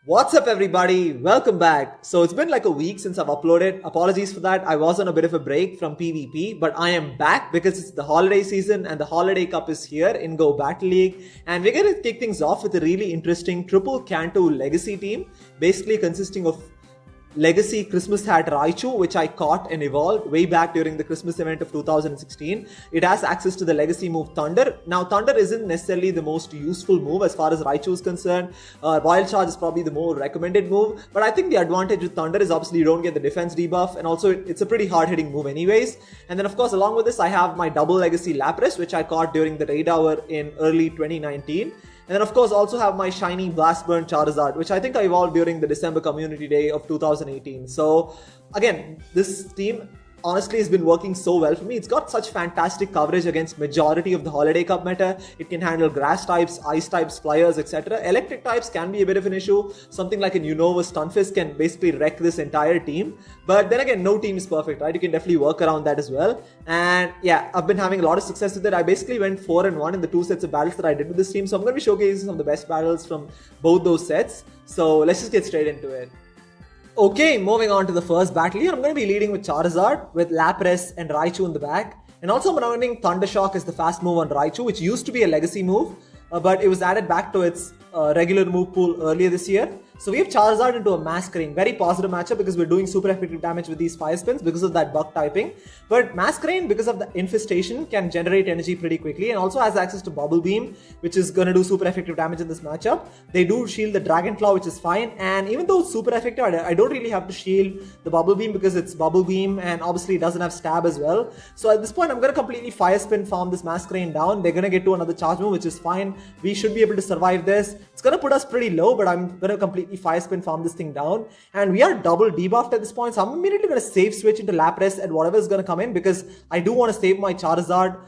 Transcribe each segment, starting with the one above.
What's up, everybody? Welcome back. So it's been like a week since I've uploaded. Apologies for that. I was on a bit of a break from PvP, but I am back because it's the holiday season and the Holiday Cup is here in Go Battle League. And we're going to kick things off with a really interesting Triple Kanto legacy team, basically consisting of Legacy Christmas hat Raichu, which I caught and evolved way back during the Christmas event of 2016. It has access to the legacy move Thunder. Now, Thunder isn't necessarily the most useful move as far as Raichu is concerned. Wild Charge is probably the more recommended move, but I think the advantage with Thunder is obviously you don't get the defense debuff, and also it's a pretty hard-hitting move anyways. And then, of course, along with this, I have my double legacy Lapras, which I caught during the raid hour in early 2019. And then, of course, also have my shiny Blastburn Charizard, which I think I evolved during the December Community Day of 2018. So, again, this team honestly has been working so well for me. It's got such fantastic coverage against majority of the Holiday Cup meta. It can handle grass types, ice types, flyers, etc. Electric types can be a bit of an issue. Something like a Unova Stunfisk can basically wreck this entire team. But then again, no team is perfect, right? You can definitely work around that as well. And yeah, I've been having a lot of success with it. I basically went 4-1 in the two sets of battles that I did with this team. So I'm going to be showcasing some of the best battles from both those sets. So let's just get straight into it. Okay, moving on to the first battle here. I'm going to be leading with Charizard, with Lapras and Raichu in the back. And also I'm running Thunder Shock as the fast move on Raichu, which used to be a legacy move, but it was added back to its regular move pool earlier this year. So we have Charizard into a Masquerain. Very positive matchup because we're doing super effective damage with these fire spins because of that bug typing. But Masquerain, because of the infestation, can generate energy pretty quickly and also has access to Bubble Beam, which is going to do super effective damage in this matchup. They do shield the Dragon Claw, which is fine. And even though it's super effective, I don't really have to shield the Bubble Beam because it's Bubble Beam and obviously it doesn't have Stab as well. So at this point, I'm going to completely fire spin farm this Masquerain down. They're going to get to another charge move, which is fine. We should be able to survive this. It's going to put us pretty low, but I'm going to completely fire spin farm this thing down. And we are double debuffed at this point, so I'm immediately going to save switch into Lapras and whatever is going to come in because I do want to save my Charizard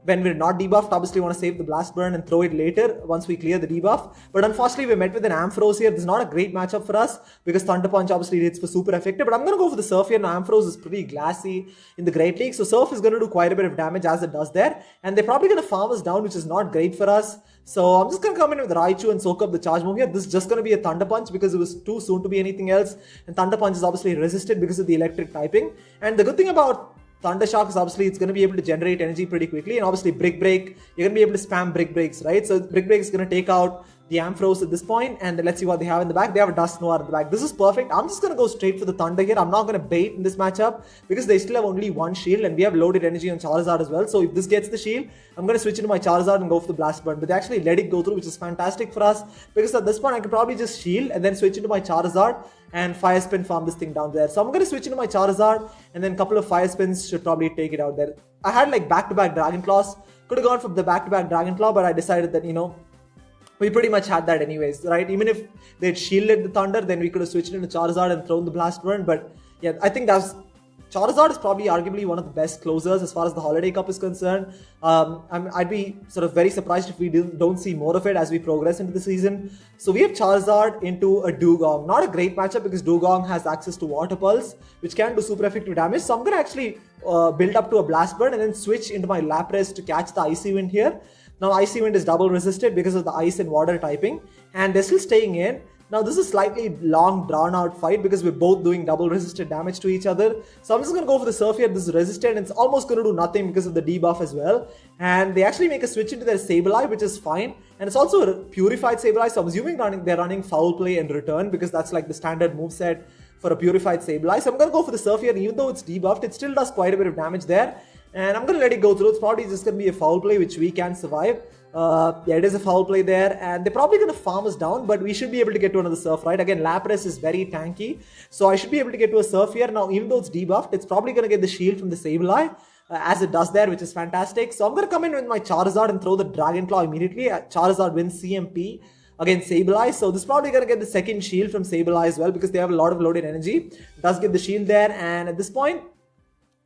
when we're not debuffed. Obviously want to save the Blast Burn and throw it later once we clear the debuff. But unfortunately we met with an Ampharos here. This is not a great matchup for us because Thunder Punch obviously hits for super effective. But I'm going to go for the Surf here. Now Ampharos is pretty glassy in the Great League. So Surf is going to do quite a bit of damage as it does there. And they're probably going to farm us down, which is not great for us. So I'm just going to come in with Raichu and soak up the charge move here. This is just going to be a Thunder Punch because it was too soon to be anything else. And Thunder Punch is obviously resisted because of the electric typing. And the good thing about Thunder Shock is obviously it's going to be able to generate energy pretty quickly, and obviously Brick Break, you're going to be able to spam Brick Breaks, right? So Brick Break is going to take out the Ampharos at this point, and let's see what they have in the back. They have a Dust Noir in the back. This is perfect. I'm just going to go straight for the Thunder here. I'm not going to bait in this matchup because they still have only one shield, and we have loaded energy on Charizard as well. So if this gets the shield, I'm going to switch into my Charizard and go for the Blast Burn. But they actually let it go through, which is fantastic for us because at this point I could probably just shield and then switch into my Charizard and fire spin farm this thing down there. So I'm going to switch into my Charizard and then a couple of fire spins should probably take it out there. I had like back-to-back Dragon Claws. Could have gone for the back-to-back Dragon Claw, but I decided that, we pretty much had that anyways, right? Even if they'd shielded the Thunder, then we could have switched into Charizard and thrown the Blast Burn. But yeah, I think Charizard is probably arguably one of the best closers as far as the Holiday Cup is concerned. I'd be sort of very surprised if we don't see more of it as we progress into the season. So we have Charizard into a Dugong. Not a great matchup because Dugong has access to Water Pulse, which can do super effective damage. So I'm going to actually build up to a Blast Burn and then switch into my Lapras to catch the Icy Wind here. Now Icy Wind is double resisted because of the ice and water typing, and they're still staying in. Now this is a slightly long drawn out fight because we're both doing double resisted damage to each other. So I'm just going to go for the Surf here. This is resisted and it's almost going to do nothing because of the debuff as well. And they actually make a switch into their Sableye, which is fine. And it's also a purified Sableye. So I'm assuming they're running Foul Play and Return because that's like the standard moveset for a purified Sableye. So I'm going to go for the Surf here. And even though it's debuffed, it still does quite a bit of damage there. And I'm going to let it go through. It's probably just going to be a Foul Play, which we can survive. Yeah, it is a Foul Play there. And they're probably going to farm us down, but we should be able to get to another Surf, right? Again, Lapras is very tanky. So I should be able to get to a Surf here. Now, even though it's debuffed, it's probably going to get the shield from the Sableye, as it does there, which is fantastic. So I'm going to come in with my Charizard and throw the Dragon Claw immediately. Charizard wins CMP against Sableye. So this is probably going to get the second shield from Sableye as well because they have a lot of loaded energy. It does get the shield there. And at this point,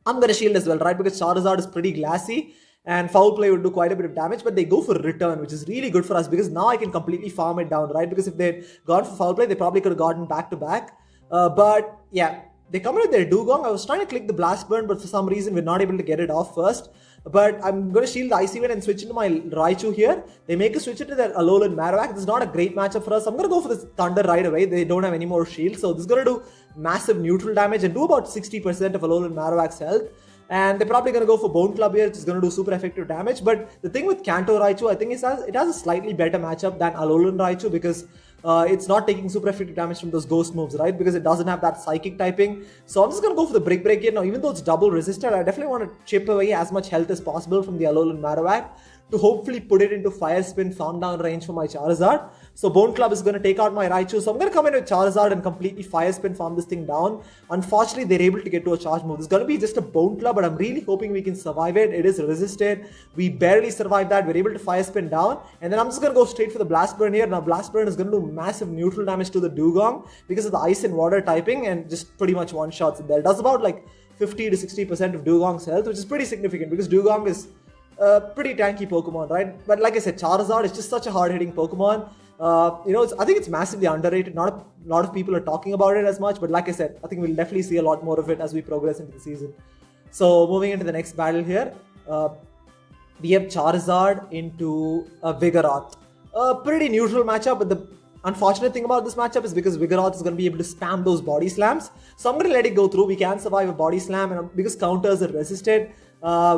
I'm going to shield as well, right? Because Charizard is pretty glassy and Foul Play would do quite a bit of damage, but they go for Return, which is really good for us because now I can completely farm it down, right? Because if they'd gone for Foul Play, they probably could have gotten back to back. But yeah, They come in with their Dugong. I was trying to click the Blast Burn, but for some reason we're not able to get it off first. but I'm going to shield the Icy Wind and switch into my Raichu here. They make a switch into their Alolan Marowak. This is not a great matchup for us. I'm going to go for this Thunder right away. They don't have any more shield, so this is going to do massive neutral damage and do about 60% of Alolan Marowak's health. And they're probably going to go for Bone Club here, which is going to do super effective damage. But the thing with Kanto Raichu, I think it has a slightly better matchup than Alolan Raichu, because it's not taking super effective damage from those ghost moves, right? Because it doesn't have that psychic typing. So I'm just going to go for the Brick Break here. Now, even though it's double resisted, I definitely want to chip away as much health as possible from the Alolan Marowak to hopefully put it into Fire Spin farm down range for my Charizard. So Bone Club is going to take out my Raichu. So I'm going to come in with Charizard and completely Fire Spin farm this thing down. Unfortunately, they're able to get to a charge move. This is going to be just a Bone Club, but I'm really hoping we can survive it. It is resisted. We barely survived that. We're able to Fire Spin down. And then I'm just going to go straight for the Blast Burn here. Now Blast Burn is going to do massive neutral damage to the Dugong because of the Ice and Water typing, and just pretty much one-shots it there. It does about like 50 to 60% of Dugong's health, which is pretty significant because Dugong is pretty tanky Pokemon, right? But like I said, Charizard is just such a hard-hitting Pokemon. I think it's massively underrated. Not a lot of people are talking about it as much, but like I said, I think we'll definitely see a lot more of it as we progress into the season. So moving into the next battle here, we have Charizard into Vigoroth. A pretty neutral matchup, but the unfortunate thing about this matchup is because Vigoroth is going to be able to spam those body slams. So I'm going to let it go through. We can survive a body slam, and because counters are resisted,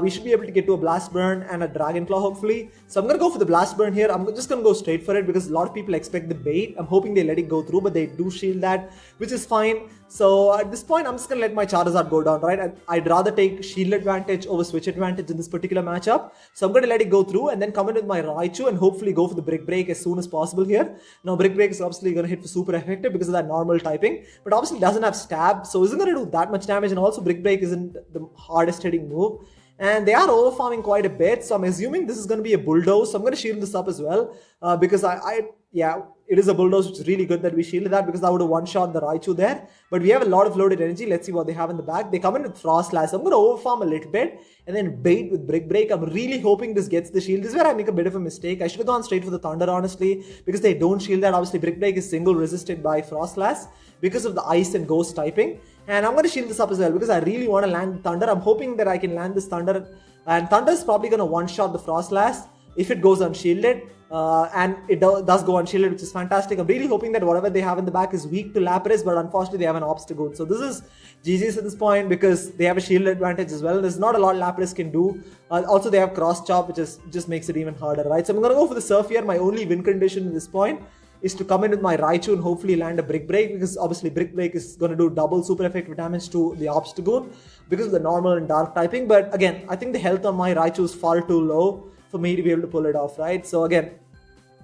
we should be able to get to a Blast Burn and a Dragon Claw hopefully. So I'm going to go for the Blast Burn here. I'm just going to go straight for it because a lot of people expect the bait. I'm hoping they let it go through, but they do shield that, which is fine. So at this point, I'm just going to let my Charizard go down, right? I'd rather take shield advantage over switch advantage in this particular matchup. So I'm going to let it go through and then come in with my Raichu and hopefully go for the Brick Break as soon as possible here. Now Brick Break is obviously going to hit for super effective because of that normal typing, but obviously doesn't have stab, so isn't going to do that much damage, and also Brick Break isn't the hardest hitting move. And they are overfarming quite a bit, so I'm assuming this is going to be a Bulldoze. So I'm going to shield this up as well because it is a Bulldoze, which is really good that we shielded that because that would have one-shot the Raichu there. But we have a lot of loaded energy. Let's see what they have in the back. They come in with Frost Slash. So I'm going to overfarm a little bit and then bait with Brick Break. I'm really hoping this gets the shield. This is where I make a bit of a mistake. I should have gone straight for the Thunder, honestly, because they don't shield that. Obviously, Brick Break is single resisted by Frost Slash because of the Ice and Ghost typing. And I'm going to shield this up as well because I really want to land Thunder. I'm hoping that I can land this Thunder. And Thunder is probably going to one-shot the Frost Slash if it goes unshielded. And it does go unshielded, which is fantastic. I'm really hoping that whatever they have in the back is weak to Lapras, but unfortunately they have an Obstagoon. So this is GG's at this point because they have a shield advantage as well. There's not a lot Lapras can do. Also, they have Cross Chop, which just makes it even harder, right? So I'm going to go for the Surf here. My only win condition at this point is to come in with my Raichu and hopefully land a Brick Break, because obviously Brick Break is going to do double super effective damage to the Obstagoon because of the normal and dark typing. But again, I think the health on my Raichu is far too low for me to be able to pull it off, right? So again,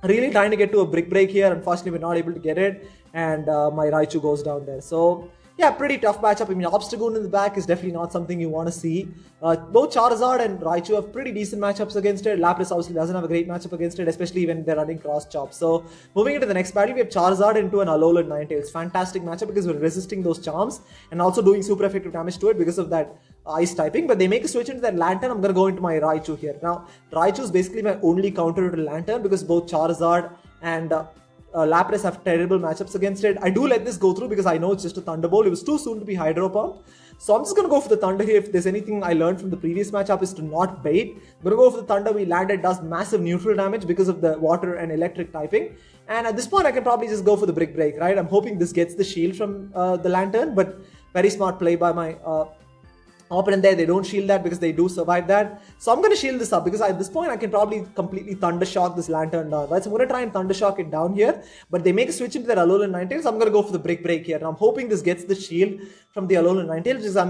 really trying to get to a Brick Break here. Unfortunately, we're not able to get it, and my Raichu goes down there. So yeah, pretty tough matchup. I mean, Obstagoon in the back is definitely not something you want to see. Both Charizard and Raichu have pretty decent matchups against it. Lapras obviously doesn't have a great matchup against it, especially when they're running Cross Chop. So moving into the next battle, we have Charizard into an Alolan Ninetales. Fantastic matchup because we're resisting those charms and also doing super effective damage to it because of that Ice typing. But they make a switch into that Lantern. I'm going to go into my Raichu here. Now, Raichu is basically my only counter to Lantern because both Charizard and Lapras have terrible matchups against it. I do let this go through because I know it's just a Thunderbolt. It was too soon to be Hydro Pump. So I'm just going to go for the Thunder here. If there's anything I learned from the previous matchup is to not bait. I'm going to go for the Thunder. We landed, does massive neutral damage because of the water and electric typing. And at this point, I can probably just go for the Brick Break, right? I'm hoping this gets the shield from the Lantern, but very smart play by my opponent there. They don't shield that because they do survive that. So I'm going to shield this up because at this point I can probably completely Thunder Shock this Lantern down, right? So I'm going to try and Thunder Shock it down here, but they make a switch into their Alolan Ninetales. So I'm going to go for the Brick Break here. And I'm hoping this gets the shield from the Alolan Ninetales.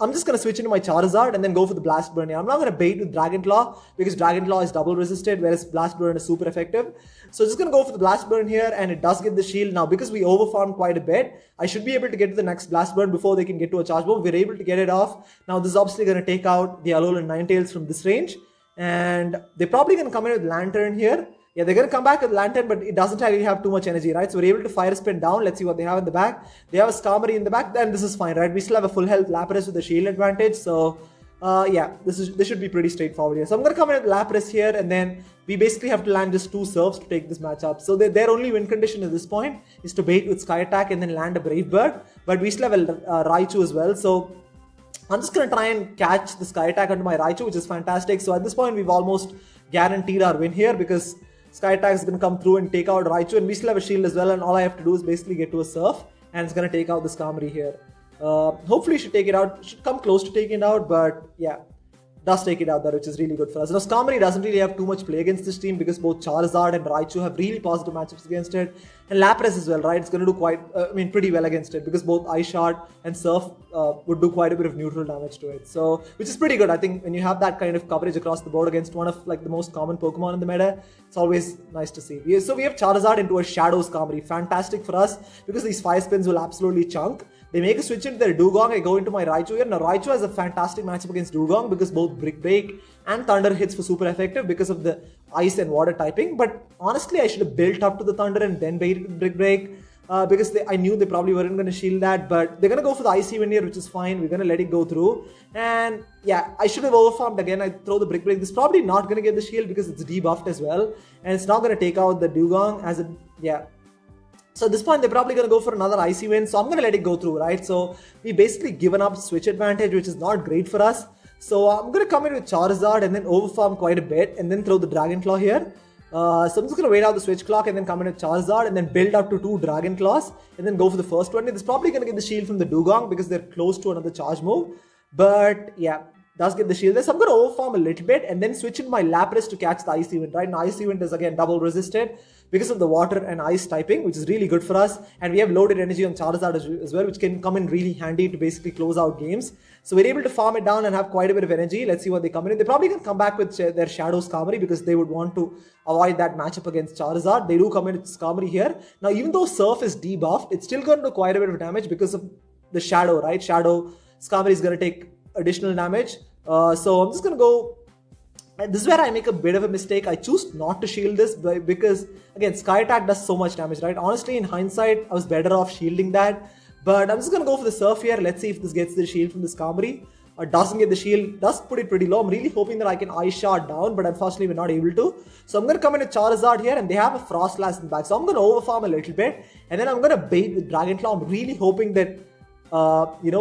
I'm just going to switch into my Charizard and then go for the Blast Burn here. I'm not going to bait with Dragon Claw because Dragon Claw is double resisted, whereas Blast Burn is super effective. So just going to go for the Blast Burn here, and it does get the shield. Now, because we overfarmed quite a bit, I should be able to get to the next Blast Burn before they can get to a Charge Bomb. We're able to get it off. Now, this is obviously going to take out the Alolan Ninetales from this range, and they're probably going to come in with Lantern here. Yeah, they're going to come back with Lantern, but it doesn't really have too much energy, right? So we're able to Fire Spin down. Let's see what they have in the back. They have a Skarmory in the back, and this is fine, right? We still have a full health Lapras with the shield advantage, so yeah, this should be pretty straightforward here. So I'm going to come in with Lapras here, and then we basically have to land just 2 serves to take this matchup. So their only win condition at this point is to bait with Sky Attack and then land a Brave Bird, but we still have a Raichu as well, so I'm just going to try and catch the Sky Attack onto my Raichu, which is fantastic. So at this point, we've almost guaranteed our win here because Sky Attack is going to come through and take out Raichu, and we still have a shield as well, and all I have to do is basically get to a Surf, and it's going to take out the Skarmory here. Hopefully should take it out, should come close to taking it out, but yeah, does take it out there, which is really good for us. Now, Skarmory doesn't really have too much play against this team because both Charizard and Raichu have really positive matchups against it. And Lapras as well, right? It's going to do pretty well against it because both Ice Shard and Surf would do quite a bit of neutral damage to it. So, which is pretty good. I think when you have that kind of coverage across the board against one of like the most common Pokemon in the meta, it's always nice to see. So we have Charizard into a Shadow Skarmory. Fantastic for us because these fire spins will absolutely chunk. They make a switch into their Dugong. I go into my Raichu here. Now, Raichu has a fantastic matchup against Dugong because both Brick Break and Thunder hits for super effective because of the Ice and Water typing. But honestly, I should have built up to the Thunder and then baited Brick Break because I knew they probably weren't going to shield that. But they're going to go for the Icy Wind here, which is fine. We're going to let it go through. And yeah, I should have overfarmed again. I throw the Brick Break. This is probably not going to get the shield because it's debuffed as well. And it's not going to take out the Dugong as it, yeah. So at this point, they're probably going to go for another Icy Wind. So I'm going to let it go through, right? So we basically given up switch advantage, which is not great for us. So I'm going to come in with Charizard and then overfarm quite a bit and then throw the Dragon Claw here. So I'm just going to wait out the switch clock and then come in with Charizard and then build up to 2 Dragon Claws and then go for the first one. It's probably going to get the shield from the Dugong because they're close to another charge move. But yeah, does get the shield there. So I'm going to overfarm a little bit and then switch in my Lapras to catch the Icy Wind, right? Now Icy Wind is again double resisted because of the water and ice typing, which is really good for us. And we have loaded energy on Charizard as well, which can come in really handy to basically close out games. So we're able to farm it down and have quite a bit of energy. Let's see what they come in. They're probably going to come back with their Shadow Skarmory because they would want to avoid that matchup against Charizard. They do come in with Skarmory here. Now, even though Surf is debuffed, it's still going to do quite a bit of damage because of the Shadow, right? Shadow Skarmory is going to take additional damage. So I'm just going to go. And this is where I make a bit of a mistake. I choose not to shield this because, again, Sky Attack does so much damage, right? Honestly, in hindsight, I was better off shielding that. But I'm just going to go for the Surf here. Let's see if this gets the shield from the Skarmory. Doesn't get the shield, does put it pretty low. I'm really hoping that I can Ice Shard down, but unfortunately, we're not able to. So I'm going to come in with Charizard here, and they have a Frost Blast in the back. So I'm going to overfarm a little bit, and then I'm going to bait with Dragon Claw. I'm really hoping that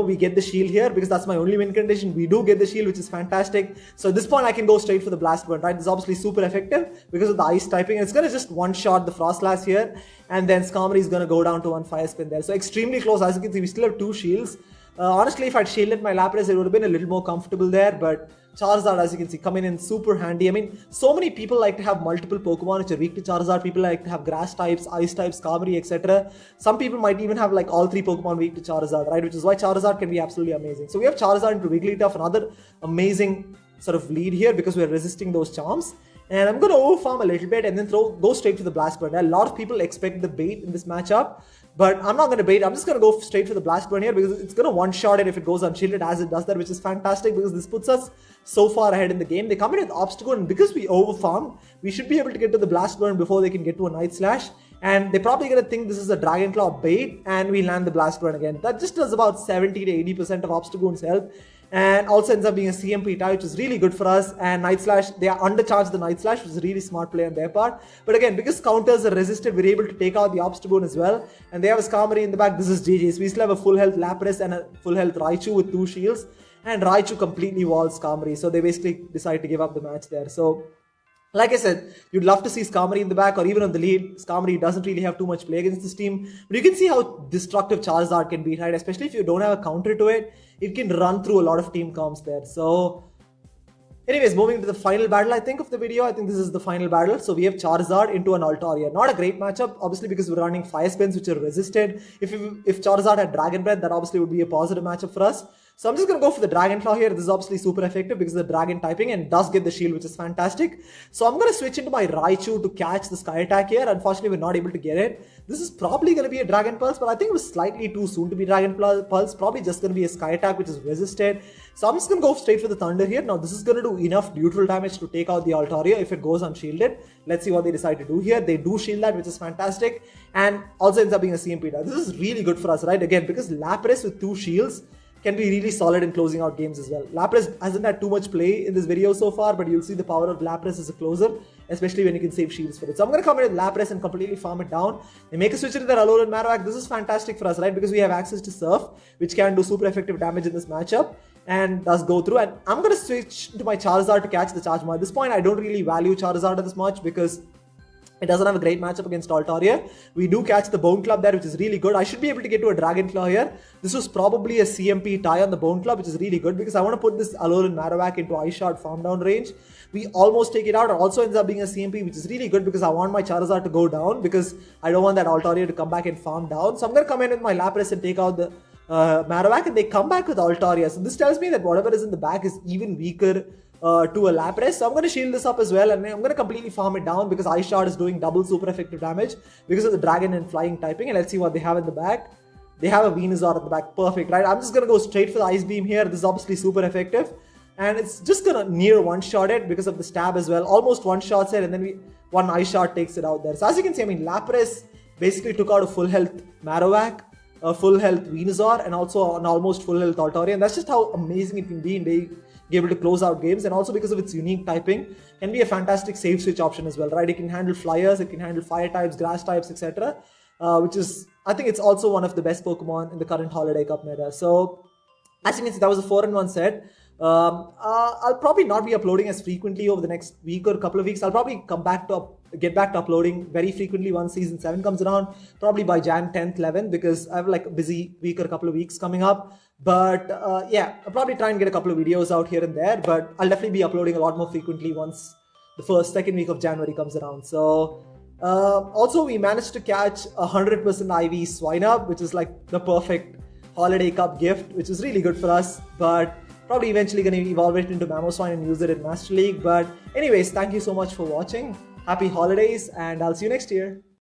we get the shield here because that's my only win condition. We do get the shield, which is fantastic. So at this point, I can go straight for the Blast Burn, right? This is obviously super effective because of the ice typing. It's going to just one-shot the Frost Blast here, and then Skarmory is going to go down to 1 Fire Spin there. So extremely close. As you can see, we still have 2 shields. Honestly, if I'd shielded my Lapras, it would have been a little more comfortable there, but Charizard, as you can see, coming in super handy. I mean, so many people like to have multiple Pokemon which are weak to Charizard. People like to have grass types, ice types, Skarmory, etc. Some people might even have like all 3 Pokemon weak to Charizard, right? Which is why Charizard can be absolutely amazing. So we have Charizard into Wigglytuff, another amazing sort of lead here because we're resisting those charms. And I'm going to overfarm a little bit and then go straight for the Blast Burn. A lot of people expect the bait in this matchup, but I'm not going to bait. I'm just going to go straight for the Blast Burn here because it's going to one-shot it if it goes unshielded as it does that, which is fantastic because this puts us so far ahead in the game. They come in with Obstacle, and because we overfarm, we should be able to get to the Blast Burn before they can get to a Night Slash. And they're probably going to think this is a Dragon Claw bait, and we land the Blast Burn again. That just does about 70 to 80% of Obstagoon's health. And also ends up being a CMP tie, which is really good for us. And Night Slash, they are undercharged the Night Slash, which is a really smart play on their part. But again, because counters are resisted, we're able to take out the Obstagoon as well. And they have a Skarmory in the back. This is GG's. We still have a full health Lapras and a full health Raichu with 2 shields. And Raichu completely walls Skarmory. So they basically decide to give up the match there. So, like I said, you'd love to see Skarmory in the back or even on the lead. Skarmory doesn't really have too much play against this team. But you can see how destructive Charizard can be, right? Especially if you don't have a counter to it. It can run through a lot of team comps there. So, anyways, moving to the final battle, I think, of the video. I think this is the final battle. So we have Charizard into an Altaria. Not a great matchup, obviously, because we're running Fire Spins, which are resisted. If Charizard had Dragon Breath, that obviously would be a positive matchup for us. So I'm just going to go for the Dragon Claw here. This is obviously super effective because of the Dragon typing and does get the shield, which is fantastic. So I'm going to switch into my Raichu to catch the Sky Attack here. Unfortunately, we're not able to get it. This is probably going to be a Dragon Pulse, but I think it was slightly too soon to be Dragon Pulse. Probably just going to be a Sky Attack, which is resisted. So I'm just going to go straight for the Thunder here. Now, this is going to do enough neutral damage to take out the Altaria if it goes unshielded. Let's see what they decide to do here. They do shield that, which is fantastic. And also ends up being a CMP. This is really good for us, right? Again, because Lapras with 2 shields can be really solid in closing out games as well. Lapras hasn't had too much play in this video so far, but you'll see the power of Lapras as a closer, especially when you can save shields for it. So I'm going to come in with Lapras and completely farm it down. They make a switch into their Alolan Marowak. This is fantastic for us, right? Because we have access to Surf, which can do super effective damage in this matchup. and does go through. And I'm going to switch to my Charizard to catch the Charge. At this point, I don't really value Charizard as much because it doesn't have a great matchup against Altaria. We do catch the Bone Club there, which is really good. I should be able to get to a Dragon Claw here. This was probably a CMP tie on the Bone Club, which is really good because I want to put this Alolan Marowak into Ice Shard farm down range. We almost take it out. It also ends up being a CMP, which is really good because I want my Charizard to go down because I don't want that Altaria to come back and farm down. So I'm going to come in with my Lapras and take out the Marowak, and they come back with Altaria. So this tells me that whatever is in the back is even weaker to a Lapras. So I'm going to shield this up as well, and I'm going to completely farm it down because Ice Shard is doing double super effective damage because of the Dragon and Flying typing. And let's see what they have in the back. They have a Venusaur at the back. Perfect, right? I'm just going to go straight for the Ice Beam here. This is obviously super effective. And it's just going to near one-shot it because of the stab as well. Almost one-shots it, and then one Ice Shard takes it out there. So as you can see, I mean, Lapras basically took out a full health Marowak, a full health Venusaur, and also an almost full health Altaria. And that's just how amazing it can be in being able to close out games. And also because of its unique typing, can be a fantastic save switch option as well, right? It can handle flyers, it can handle fire types, grass types, etc. Which is, I think it's also one of the best Pokemon in the current Holiday Cup meta. So as you can see, that was a 4-in-1 set. I'll probably not be uploading as frequently over the next week or a couple of weeks. I'll probably get back to uploading very frequently once Season 7 comes around, probably by Jan 10th, 11th, because I have like a busy week or a couple of weeks coming up. But yeah, I'll probably try and get a couple of videos out here and there, but I'll definitely be uploading a lot more frequently once the second week of January comes around. So also we managed to catch 100% IV Swinub, which is like the perfect Holiday Cup gift, which is really good for us, but probably eventually going to evolve it into Mamoswine and use it in Master League. But anyways, thank you so much for watching. Happy holidays, and I'll see you next year.